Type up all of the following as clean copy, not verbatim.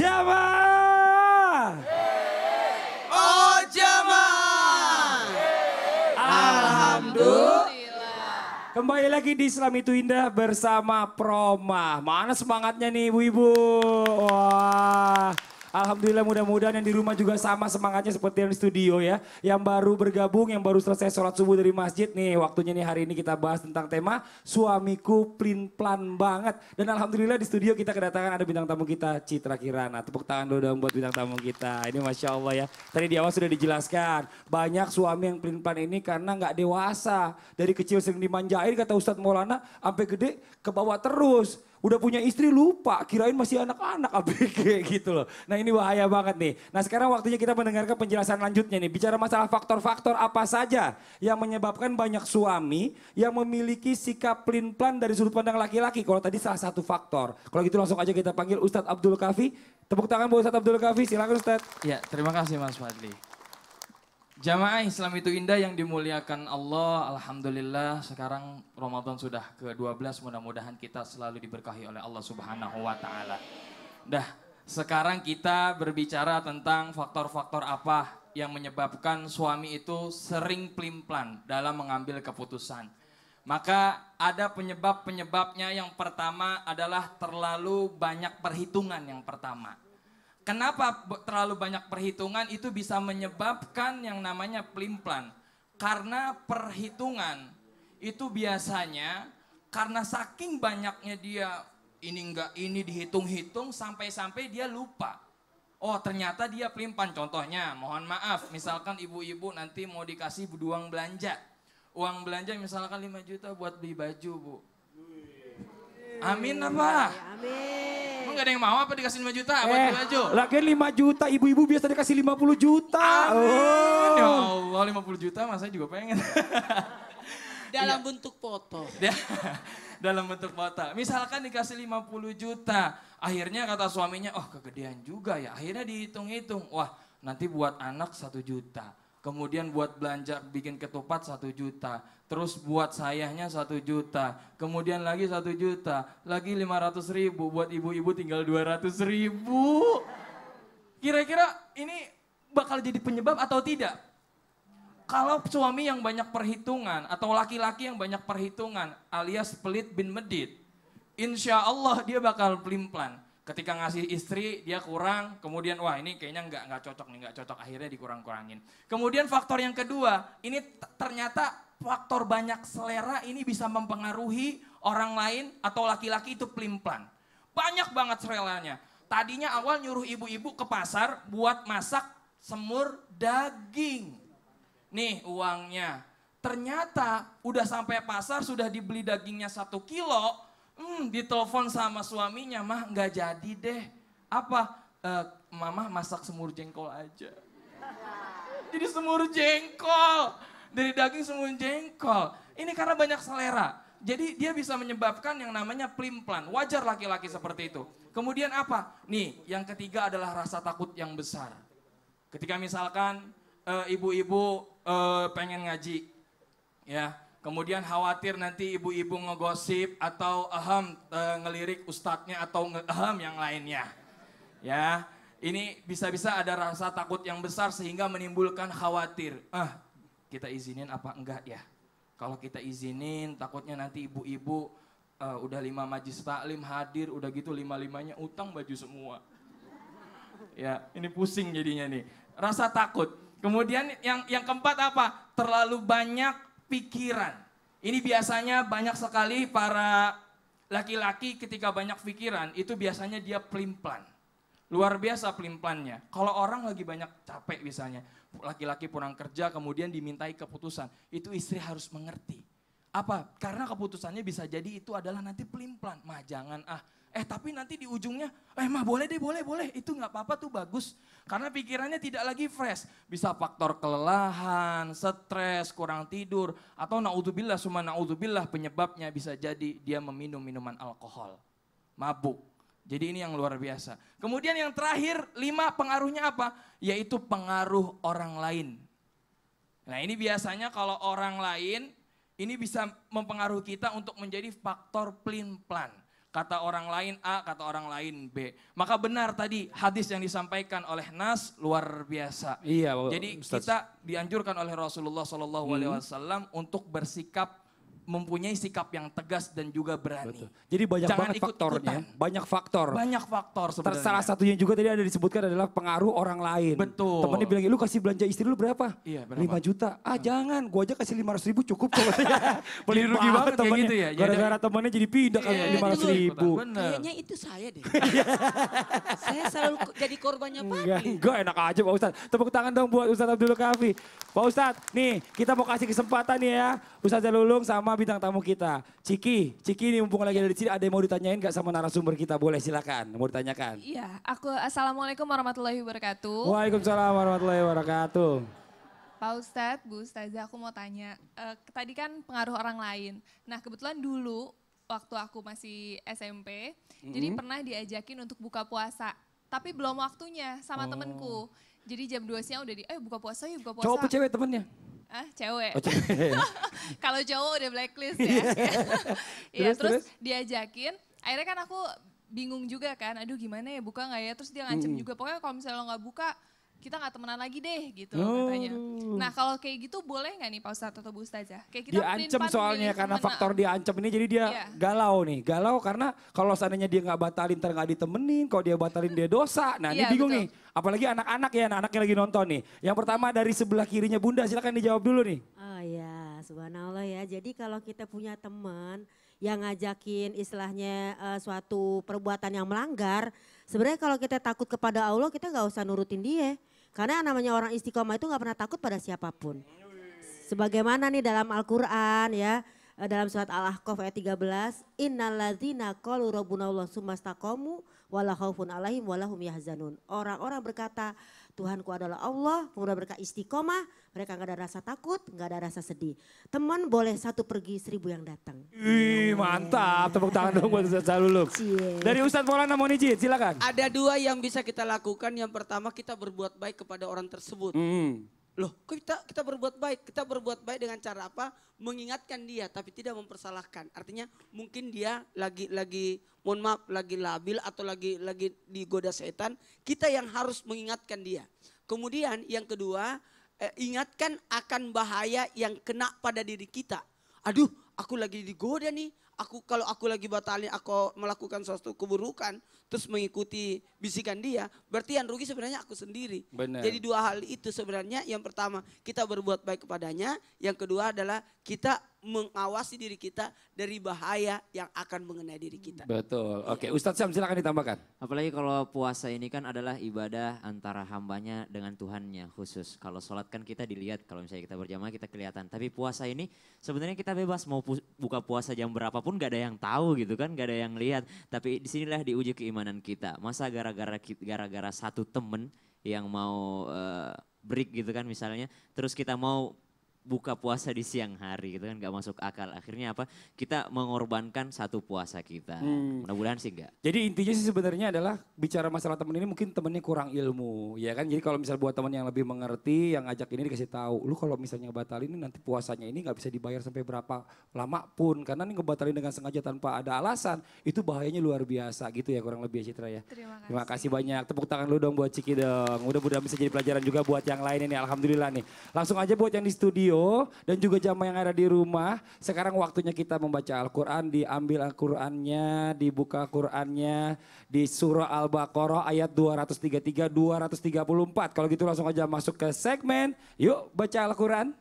Jamaah. Oh jamaah. Alhamdulillah. Kembali lagi di Islam Itu Indah bersama Proma. Mana semangatnya nih ibu-ibu? Wah. Alhamdulillah, mudah-mudahan yang di rumah juga sama semangatnya seperti yang di studio ya. Yang baru bergabung, yang baru selesai sholat subuh dari masjid nih. Waktunya nih hari ini kita bahas tentang tema suamiku plin-plan banget. Dan alhamdulillah di studio kita kedatangan ada bintang tamu kita, Citra Kirana. Tepuk tangan dulu dong buat bintang tamu kita. Ini Masya Allah ya. Tadi di awal sudah dijelaskan. Banyak suami yang plin-plan ini karena nggak dewasa. Dari kecil sering dimanjain kata Ustadz Maulana, sampai gede ke bawah terus. Udah punya istri lupa, kirain masih anak-anak ABG gitu loh. Nah ini bahaya banget nih. Nah sekarang waktunya kita mendengarkan penjelasan lanjutnya nih. Bicara masalah faktor-faktor apa saja yang menyebabkan banyak suami yang memiliki sikap plin-plan dari sudut pandang laki-laki. Kalau tadi salah satu faktor. Kalau gitu langsung aja kita panggil Ustadz Abdul Kafi. Tepuk tangan buat Ustadz Abdul Kafi, silakan Ustadz. Ya, terima kasih Mas Fadli. Jamaah Islam Itu Indah yang dimuliakan Allah, alhamdulillah sekarang Ramadan sudah ke-12, mudah-mudahan kita selalu diberkahi oleh Allah Subhanahu wa taala. Dah, sekarang kita berbicara tentang faktor-faktor apa yang menyebabkan suami itu sering pelin-pelan dalam mengambil keputusan. Maka ada penyebab-penyebabnya. Yang pertama adalah terlalu banyak perhitungan yang pertama. Kenapa terlalu banyak perhitungan itu bisa menyebabkan yang namanya pelin-pelan? Karena perhitungan itu biasanya karena saking banyaknya dia ini dihitung-hitung sampai-sampai dia lupa. Oh ternyata dia pelin-pelan. Contohnya mohon maaf misalkan ibu-ibu nanti mau dikasih uang belanja. Uang belanja misalkan 5 juta buat beli baju bu. Amin apa? Amin. Emang gak ada yang mau apa dikasih 5 juta buat beli baju? Lagian 5 juta, ibu-ibu biasa dikasih 50 juta. Amin. Ya Allah 50 juta mas saya juga pengen. Dalam bentuk foto. Dalam bentuk foto. Misalkan dikasih 50 juta. Akhirnya kata suaminya, oh kegedean juga ya. Akhirnya dihitung-hitung. Wah nanti buat anak 1 juta. Kemudian buat belanja bikin ketupat 1 juta. Terus buat sayahnya 1 juta. Kemudian lagi 1 juta. Lagi 500.000. Buat ibu-ibu tinggal 200.000. Kira-kira ini bakal jadi penyebab atau tidak? Kalau suami yang banyak perhitungan atau laki-laki yang banyak perhitungan alias pelit bin medit, insya Allah dia bakal pelin-pelan. Ketika ngasih istri dia kurang, kemudian wah ini kayaknya nggak cocok nih, nggak cocok, akhirnya dikurang-kurangin. Kemudian faktor yang kedua, ini ternyata faktor banyak selera ini bisa mempengaruhi orang lain atau laki-laki itu pelin-pelan. Banyak banget seleranya. Tadinya awal nyuruh ibu-ibu ke pasar buat masak semur daging. Nih uangnya. Ternyata udah sampai pasar sudah dibeli dagingnya 1 kilo. Ditelepon sama suaminya, mah nggak jadi deh. Apa? Mama masak semur jengkol aja. Jadi semur jengkol. Dari daging semur jengkol. Ini karena banyak selera. Jadi dia bisa menyebabkan yang namanya pelin-pelan. Wajar laki-laki seperti itu. Kemudian apa? Nih yang ketiga adalah rasa takut yang besar. Ketika misalkan ibu-ibu pengen ngaji. Ya. Kemudian khawatir nanti ibu-ibu ngegosip atau ngelirik ustadznya atau yang lainnya. Ya, ini bisa-bisa ada rasa takut yang besar sehingga menimbulkan khawatir. Kita izinin apa enggak ya? Kalau kita izinin takutnya nanti ibu-ibu udah 5 majlis taklim hadir, udah gitu 5-5-nya utang baju semua. Ya, ini pusing jadinya nih. Rasa takut. Kemudian yang keempat apa? Terlalu banyak pikiran. Ini biasanya banyak sekali para laki-laki ketika banyak pikiran itu biasanya dia pelin-pelan. Luar biasa pelin-pelannya. Kalau orang lagi banyak capek misalnya, laki-laki pulang kerja kemudian dimintai keputusan, itu istri harus mengerti. Apa? Karena keputusannya bisa jadi itu adalah nanti pelin-pelan. Mah jangan tapi nanti di ujungnya, mah boleh deh, boleh. Itu nggak apa-apa tuh bagus. Karena pikirannya tidak lagi fresh. Bisa faktor kelelahan, stres, kurang tidur. Atau na'udzubillah, summa na'udzubillah penyebabnya bisa jadi dia meminum minuman alkohol. Mabuk. Jadi ini yang luar biasa. Kemudian yang terakhir, 5 pengaruhnya apa? Yaitu pengaruh orang lain. Nah ini biasanya kalau orang lain, ini bisa mempengaruhi kita untuk menjadi faktor pelin-pelan. kata orang lain A, kata orang lain B. Maka benar tadi hadis yang disampaikan oleh Nas luar biasa. Iya, Jadi Ustaz. kita dianjurkan oleh Rasulullah SAW untuk bersikap, mempunyai sikap yang tegas dan juga berani. Betul. Jadi banyak Jangan banget ikut-ikutan. faktornya, banyak faktor. Banyak faktor sebenarnya. Salah satunya juga tadi ada disebutkan adalah pengaruh orang lain. Betul. Temennya bilang, lu kasih belanja istri lu berapa? Iya, berapa? 5 juta. Ah jangan, gua aja kasih 500.000 cukup kok. Beli rugi banget kayak temennya. gitu ya. Jadi- Gara-gara temennya jadi pindah kan Iya, 500.000. Bener. Kayaknya itu saya deh. Saya selalu jadi korbannya Fadli. Enggak enak aja Pak Ustadz. Tepuk tangan dong buat Ustadz Abdul Kafi. Pak Ustadz, nih kita mau kasih kesempatan nih ya. Ustadz Jalulung sama bintang tamu kita. Ciki nih mumpung lagi ada di sini, ada yang mau ditanyain gak sama narasumber kita? Boleh silakan, mau ditanyakan. Iya, Assalamualaikum warahmatullahi wabarakatuh. Waalaikumsalam warahmatullahi wabarakatuh. Pak Ustadz, Bu Ustazah, aku mau tanya. Tadi kan pengaruh orang lain. Nah kebetulan dulu waktu aku masih SMP, jadi pernah diajakin untuk buka puasa. Tapi belum waktunya sama temenku. Jadi jam 2 siang udah buka puasa yuk, buka puasa. Cowok apa cewek temennya? Cewek. Oh, cewek. Kalau cowok udah blacklist ya. Iya, Terus? terus diajakin. Akhirnya kan aku bingung juga kan. Aduh gimana ya, buka nggak ya? Terus dia ngancem juga. Pokoknya kalau misalnya lo nggak buka, kita nggak temenan lagi deh gitu katanya. Nah kalau kayak gitu boleh nggak nih Pak Ustadz atau Bu Ustazah? Kayak kita Diancam pelin-pelan soalnya milih karena temen, faktor diancam ini jadi dia Iya. galau nih. Galau karena kalau seandainya dia nggak batalin ntar nggak ditemenin. Kalau dia batalin dia dosa. Nah ini Iya, bingung betul. nih. Apalagi anak-anak ya, anak-anaknya lagi nonton nih. Yang pertama dari sebelah kirinya Bunda, silakan dijawab dulu nih. Oh ya, subhanallah ya. Jadi kalau kita punya teman yang ngajakin istilahnya suatu perbuatan yang melanggar, sebenarnya kalau kita takut kepada Allah kita nggak usah nurutin dia. Karena yang namanya orang istiqomah itu nggak pernah takut pada siapapun. Sebagaimana nih dalam Al-Quran ya, dalam surat Al-Ahqaf ayat 13, innalladzina qalu rabbunallah tsumastaqamu wala khaufun alaihim walahum yahzanun. Orang-orang berkata Tuhanku adalah Allah, kemudian mereka istiqomah, mereka nggak ada rasa takut, nggak ada rasa sedih. Teman boleh satu pergi 1000 yang datang. Wih mantap, tepuk tangan dong buat Ustadz Jalulung. Cie. Dari Ustadz Maulana Monijin, silakan. Ada 2 yang bisa kita lakukan. Yang pertama kita berbuat baik kepada orang tersebut. Loh, kok kita berbuat baik? Kita berbuat baik dengan cara apa? Mengingatkan dia tapi tidak mempersalahkan. Artinya mungkin dia lagi mohon maaf lagi labil atau lagi digoda setan, kita yang harus mengingatkan dia. Kemudian yang kedua, ingatkan akan bahaya yang kena pada diri kita. Aduh, aku lagi digoda nih. Kalau aku lagi batalin, aku melakukan suatu keburukan, terus mengikuti bisikan dia, berarti yang rugi sebenarnya aku sendiri. Benar. Jadi 2 hal itu sebenarnya, yang pertama kita berbuat baik kepadanya, yang kedua adalah kita mengawasi diri kita dari bahaya yang akan mengenai diri kita. Betul, oke Ustadz Syam silakan ditambahkan. Apalagi kalau puasa ini kan adalah ibadah antara hambanya dengan Tuhannya khusus. Kalau sholat kan kita dilihat, kalau misalnya kita berjamaah kita kelihatan. Tapi puasa ini sebenarnya kita bebas mau buka puasa jam berapapun gak ada yang tahu gitu kan, gak ada yang lihat. Tapi disinilah diuji keimanan kita. Masa gara-gara satu temen yang mau break gitu kan misalnya, terus kita mau buka puasa di siang hari gitu kan gak masuk akal. Akhirnya apa? Kita mengorbankan satu puasa kita. Mudah-mudahan sih enggak. Jadi intinya sih sebenarnya adalah bicara masalah temen ini mungkin temennya kurang ilmu, ya kan? Jadi kalau misal buat temen yang lebih mengerti, yang ngajak ini dikasih tahu, lu kalau misalnya batalin ini nanti puasanya ini nggak bisa dibayar sampai berapa lama pun, karena ini ngebatalin dengan sengaja tanpa ada alasan, itu bahayanya luar biasa gitu ya kurang lebih ya Citra ya. Terima kasih banyak, tepuk tangan lu dong buat Ciki dong. Mudah-mudahan bisa jadi pelajaran juga buat yang lain ini, alhamdulillah nih. Langsung aja buat yang di studio dan juga jamaah yang ada di rumah, sekarang waktunya kita membaca Al-Quran, diambil Al-Qurannya, dibuka Qurannya di surah Al-Baqarah ayat 233, 234. Kalau gitu langsung aja masuk ke segmen, yuk baca Al-Quran.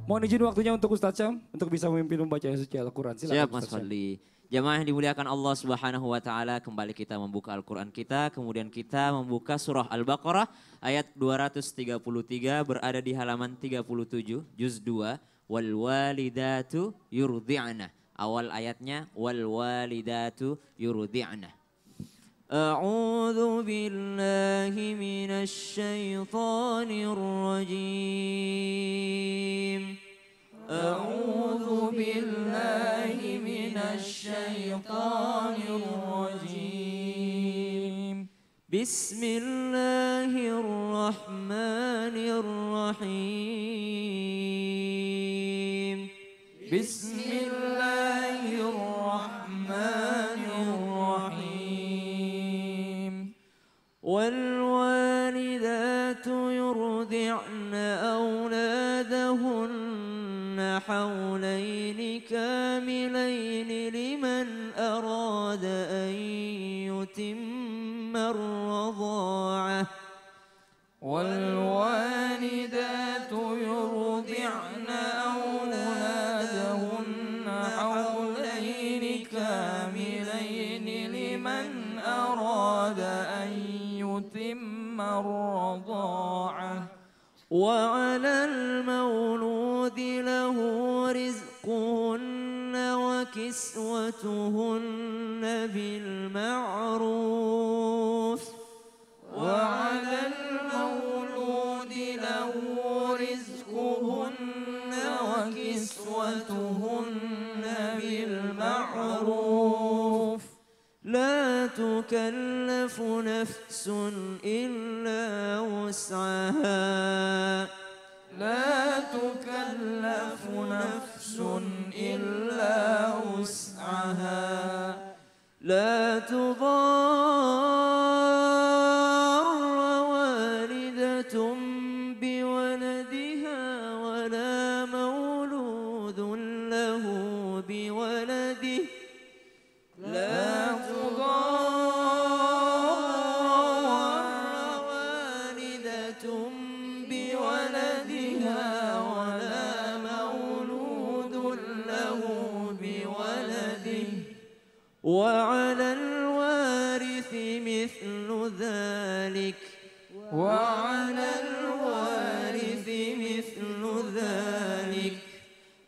Mohon izin waktunya untuk Ustadz Syam untuk bisa memimpin membaca suci Al-Quran. Silakan Siap Mas Ustadz Syam. Fadli. Jamaah yang dimuliakan Allah Subhanahu wa taala, kembali kita membuka Al-Qur'an kita, kemudian kita membuka surah Al-Baqarah ayat 233 berada di halaman 37 juz 2 wal walidatu yurdi'na. Awal ayatnya wal walidatu yurdi'na. A'udzu billahi minasy syaithanir rajim. أعوذ بالله من الشيطان الرجيم Bismillahirrahmanirrahim. Bismillahirrahmanirrahim. والوالدات يرضعن أولادهن حولين كاملين لمن أراد أن يتم الرضاعة والوالدات يرضعن أولادهن حولين كاملين لمن أراد أن يتم الرضاعة وعلى المولود له رزقهن وكسوتهن بالمعروف وعلى المولود له رزقهن وكسوتهن بالمعروف لا تكلف نفس إلا وسعها لا تكلف نفس إلا وسعها لا تضار والدة بولدها ولا مولود له بولده لا تضار والدة بولدها ولا مولود له بولده وعلى الوارث مثل ذلك وعلى الوارث مثل ذلك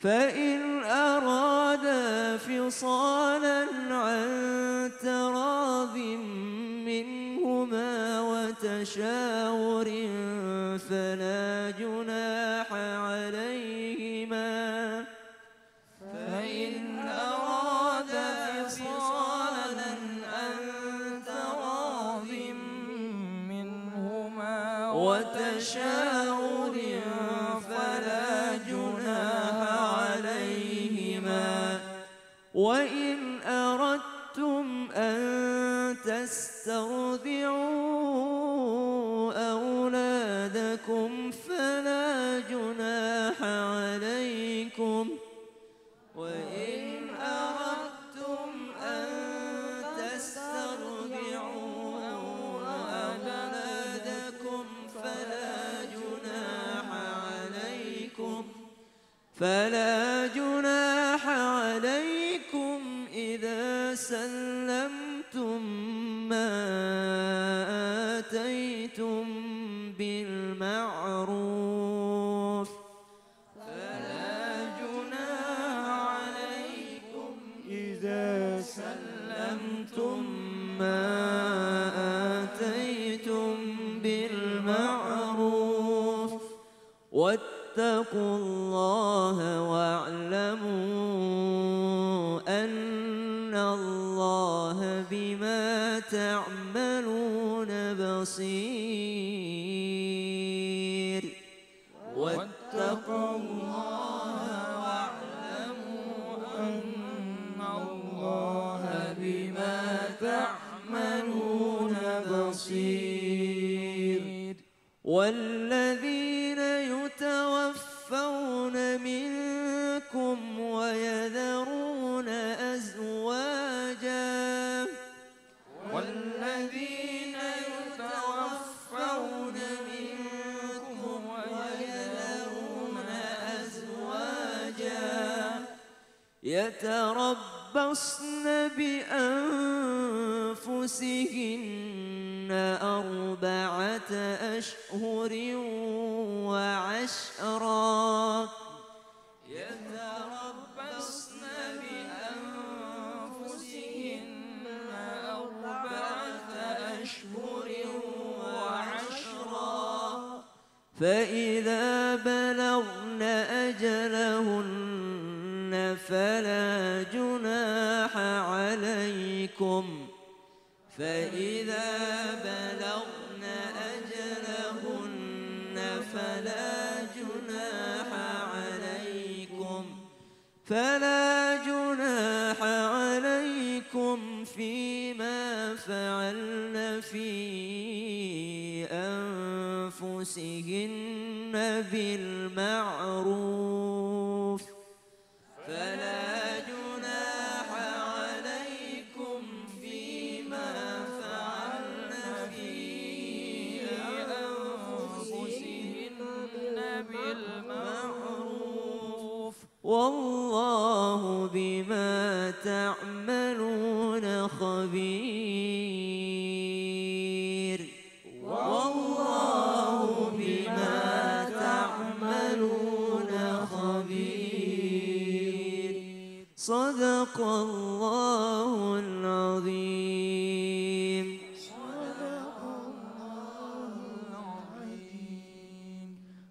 فإن أرادا فصالا عن تراض منهما وتشاور فلا جناح عليهما فإن أرادا فصالا عن تراض منهما وتشاور فلا جناح عليهما وإن أردتم أن تسترضعوا أولادكم فلا جناح عليكم وإن أردتم أن تسترضعوا أولادكم فلا جناح عليكم إذا سلمتم ما آتيتم بالمعروف فلا جناح عليكم إذا سلمتم ما آتيتم بالمعروف واتقوا الله واعلموا أن الله بما تعملون بصير واتقوا الله واعلموا أن الله بما تعملون بصير والذين يتوفون منكم ويذرون أزواجا والذين يتوفون منكم ويذرون أزواجا يتربصن بأنفسهن أربعة أشهر وعشرا يتربصن بأنفسهن أربعة أشهر وعشرا فإذا بلغن أجلهن فلا جناح عليكم فإذا بلغن فلا جناح عليكم فيما فعلن في أنفسهن بالمعروف فلا جناح عليكم فيما فعلن في أنفسهن بالمعروف والله بما تعملون خبير والله بما تعملون خبير صدق الله العظيم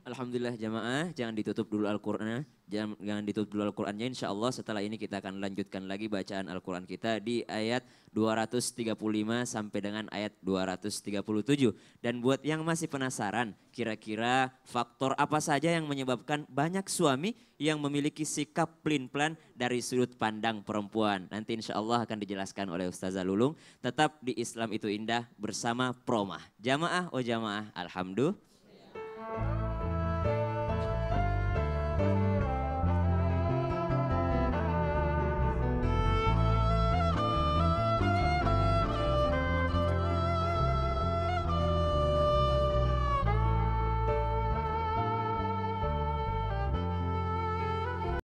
Alhamdulillah jamaah, jangan ditutup dulu Al-Qur'annya. Jangan ditutup dulu Al-Qur'annya. Insya Allah setelah ini kita akan lanjutkan lagi bacaan Al-Qur'an kita di ayat 235 sampai dengan ayat 237. Dan buat yang masih penasaran, kira-kira faktor apa saja yang menyebabkan banyak suami yang memiliki sikap pelin-pelan dari sudut pandang perempuan. Nanti insya Allah akan dijelaskan oleh Ustazah Lulung. Tetap di Islam itu Indah bersama Promah. Jamaah, oh jamaah, alhamdulillah.